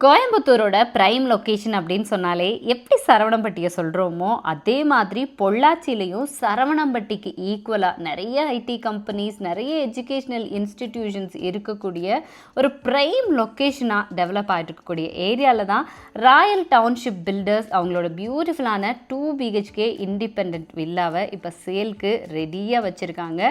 கோயம்புத்தூரோட prime location அப்படின்னு சொன்னாலே எப்படி சரவணம்பட்டியை சொல்கிறோமோ அதே மாதிரி பொள்ளாச்சியிலையும் சரவணம்பட்டிக்கு ஈக்குவலாக நிறைய ஐடி கம்பெனிஸ், நிறைய எஜுகேஷ்னல் இன்ஸ்டிடியூஷன்ஸ் இருக்கக்கூடிய ஒரு பிரைம் லொக்கேஷனாக டெவலப் ஆகிட்டு இருக்கக்கூடிய ஏரியாவில் தான் ராயல் டவுன்ஷிப் பில்டர்ஸ் அவங்களோட பியூட்டிஃபுல்லான 2 BHK இண்டிபெண்ட் வில்லாவை இப்போ சேல்க்கு ரெடியாக வச்சுருக்காங்க.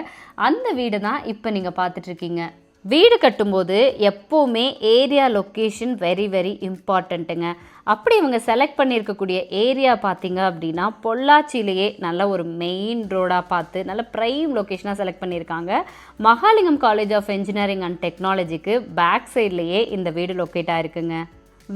அந்த வீடு தான் இப்போ நீங்கள் பார்த்துட்ருக்கீங்க. வீடு கட்டும்போது எப்போவுமே ஏரியா லொக்கேஷன் வெரி இம்பார்ட்டண்ட்டுங்க. அப்படி இவங்க செலக்ட் பண்ணியிருக்கக்கூடிய ஏரியா பார்த்தீங்க அப்படின்னா பொள்ளாச்சியிலேயே நல்ல ஒரு மெயின் ரோடாக பார்த்து நல்ல ப்ரைம் லொக்கேஷனாக செலக்ட் பண்ணியிருக்காங்க. Mahalingam college of engineering and டெக்னாலஜிக்கு பேக் சைட்லேயே இந்த வீடு லொக்கேட் ஆகிருக்குங்க.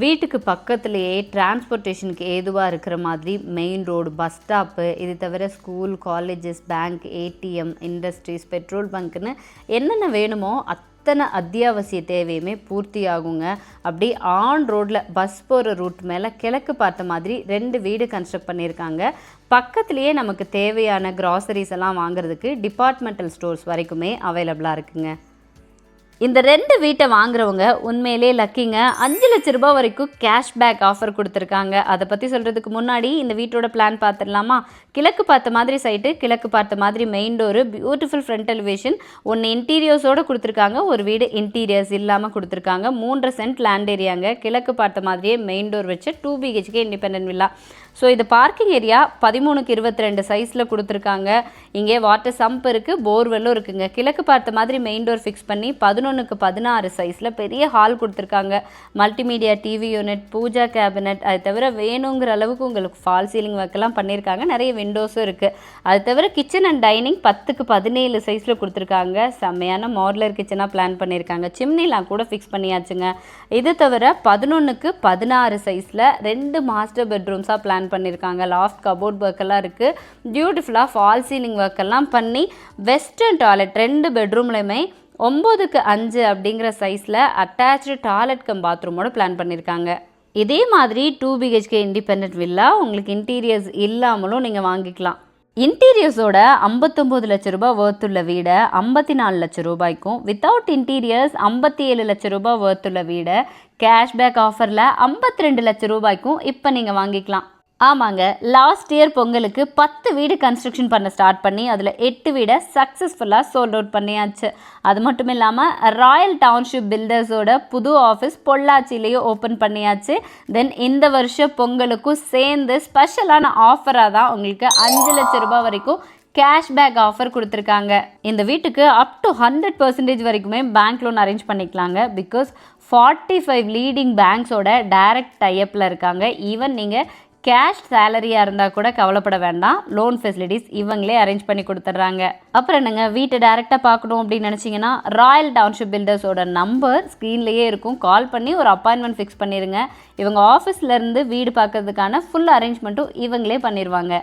வீட்டுக்கு பக்கத்துலேயே டிரான்ஸ்போர்ட்டேஷனுக்கு ஏதுவாக இருக்கிற மாதிரி மெயின் ரோடு, பஸ் ஸ்டாப்பு, இது தவிர school, colleges, bank, ATM, industries, petrol பங்க்குன்னு என்னென்ன வேணுமோ அத்தனை அத்தியாவசிய தேவையுமே பூர்த்தி ஆகுங்க. அப்படி ஆன் ரோட்டில் பஸ் போகிற ரூட் மேலே கிழக்கு பார்த்த மாதிரி 2 வீடு கன்ஸ்ட்ரக்ட் பண்ணியிருக்காங்க. பக்கத்துலேயே நமக்கு தேவையான கிராசரிஸ் எல்லாம் வாங்குறதுக்கு டிபார்ட்மெண்டல் ஸ்டோர்ஸ் வரைக்குமே அவைலபிளாக இருக்குங்க. இந்த 2 வீட்டை வாங்குறவங்க உண்மையிலே லக்கிங்க. 5 லட்ச ரூபாய் வரைக்கும் கேஷ்பேக் ஆஃபர் கொடுத்துருக்காங்க. அதை பற்றி சொல்கிறதுக்கு முன்னாடி இந்த வீட்டோட பிளான் பார்த்துடலாமா? கிழக்கு பார்த்த மாதிரி சைட்டு, கிழக்கு பார்த்த மாதிரி main door, beautiful front elevation, ஒன்று இன்டீரியர்ஸோடு கொடுத்துருக்காங்க, ஒரு வீடு இன்டீரியர்ஸ் இல்லாமல் கொடுத்துருக்காங்க. 3.5 சென்ட் லேண்ட் ஏரியாங்க. கிழக்கு பார்த்த மாதிரியே மெயின் டோர் வச்சு 2 BHK இண்டிபெண்ட் வில்லா. ஸோ இது பார்க்கிங் ஏரியா 13க்கு 22 சைஸில் கொடுத்துருக்காங்க. இங்கே வாட்டர் சம்ப் இருக்குது, போர்வெல்லும் இருக்குங்க. கிழக்கு பார்த்த மாதிரி மெயின் டோர் ஃபிக்ஸ் பண்ணி 11க்கு 16 சைஸில் பெரிய ஹால் கொடுத்துருக்காங்க. Multimedia TV unit, pooja cabinet, அது தவிர வேணுங்கிற அளவுக்கு உங்களுக்கு ஃபால் சீலிங் ஒர்க்கெல்லாம் பண்ணியிருக்காங்க. நிறைய விண்டோஸும் இருக்குது. அது தவிர கிச்சன் அண்ட் டைனிங் 10க்கு 17 சைஸில் கொடுத்துருக்காங்க. செம்மையான மாடுலர் கிச்சனாக பிளான் பண்ணியிருக்காங்க. சிம்னிலாம் கூட ஃபிக்ஸ் பண்ணியாச்சுங்க. இது தவிர 11க்கு 16 சைஸில் 2 மாஸ்டர் பெட்ரூம்ஸாக பிளான் பண்ணியிருக்காங்க. லாஃப்ட், கபோர்ட் ஒர்க்கெல்லாம் இருக்குது. பியூட்டிஃபுல்லாக ஃபால் சீலிங் ஒர்க்கெல்லாம் பண்ணி வெஸ்டர்ன் டாய்லெட் 2 பெட்ரூம்லையுமே 9க்கு 5 அப்படிங்கிற சைஸில் அட்டாச்சு டாய்லெட் கம் பாத்ரூமோட பிளான் பண்ணியிருக்காங்க. இதே மாதிரி 2 BHK இண்டிபெண்ட் வில்லா உங்களுக்கு இன்டீரியர்ஸ் இல்லாமலும் நீங்கள் வாங்கிக்கலாம். இன்டீரியர்ஸோட 59 லட்ச ரூபாய் வர்த்துள்ள வீடை 54 லட்ச ரூபாய்க்கும், வித்தவுட் இன்டீரியர்ஸ் 57 லட்ச ரூபாய் வர்த்துள்ள வீடை கேஷ்பேக் ஆஃபரில் 52 லட்ச ரூபாய்க்கும் இப்போ நீங்கள் வாங்கிக்கலாம். ஆமாங்க, லாஸ்ட் இயர் பொங்கலுக்கு 10 வீடு கன்ஸ்ட்ரக்ஷன் பண்ண ஸ்டார்ட் பண்ணி அதில் 8 வீடை சக்ஸஸ்ஃபுல்லாக சோல்ட் அவுட் பண்ணியாச்சு. அது மட்டும் இல்லாமல் ராயல் டவுன்ஷிப் பில்டர்ஸோட புது ஆஃபீஸ் பொள்ளாச்சியிலேயே ஓப்பன் பண்ணியாச்சு. தென் இந்த வருஷம் பொங்கலுக்கும் சேர்ந்து ஸ்பெஷலான ஆஃபராக தான் உங்களுக்கு 5 லட்ச ரூபாய் வரைக்கும் கேஷ்பேக் ஆஃபர் கொடுத்துருக்காங்க. இந்த வீட்டுக்கு அப் டு 100% வரைக்குமே பேங்க் லோன் அரேஞ்ச் பண்ணிக்கலாங்க. பிகாஸ் 45 லீடிங் பேங்க்ஸோட டைரக்ட் டைப்பில் இருக்காங்க. ஈவன் நீங்கள் கேஷ் சேலரியாக இருந்தால் கூட கவலைப்பட வேண்டாம், லோன் ஃபெசிலிட்டிஸ் இவங்களே அரேஞ்ச் பண்ணி கொடுத்துட்றாங்க. அப்புறம் என்னங்க, வீட்டை டேரெக்டாக பார்க்கணும் அப்படின்னு நினச்சிங்கன்னா ராயல் டவுன்ஷிப் பில்டர்ஸோட நம்பர் ஸ்க்ரீன்லேயே இருக்கும். கால் பண்ணி ஒரு அப்பாயின்மெண்ட் ஃபிக்ஸ் பண்ணிடுங்க. இவங்க ஆஃபீஸ்லேருந்து வீடு பார்க்கறதுக்கான ஃபுல் அரேஞ்ச்மெண்ட்டும் இவங்களே பண்ணிடுவாங்க.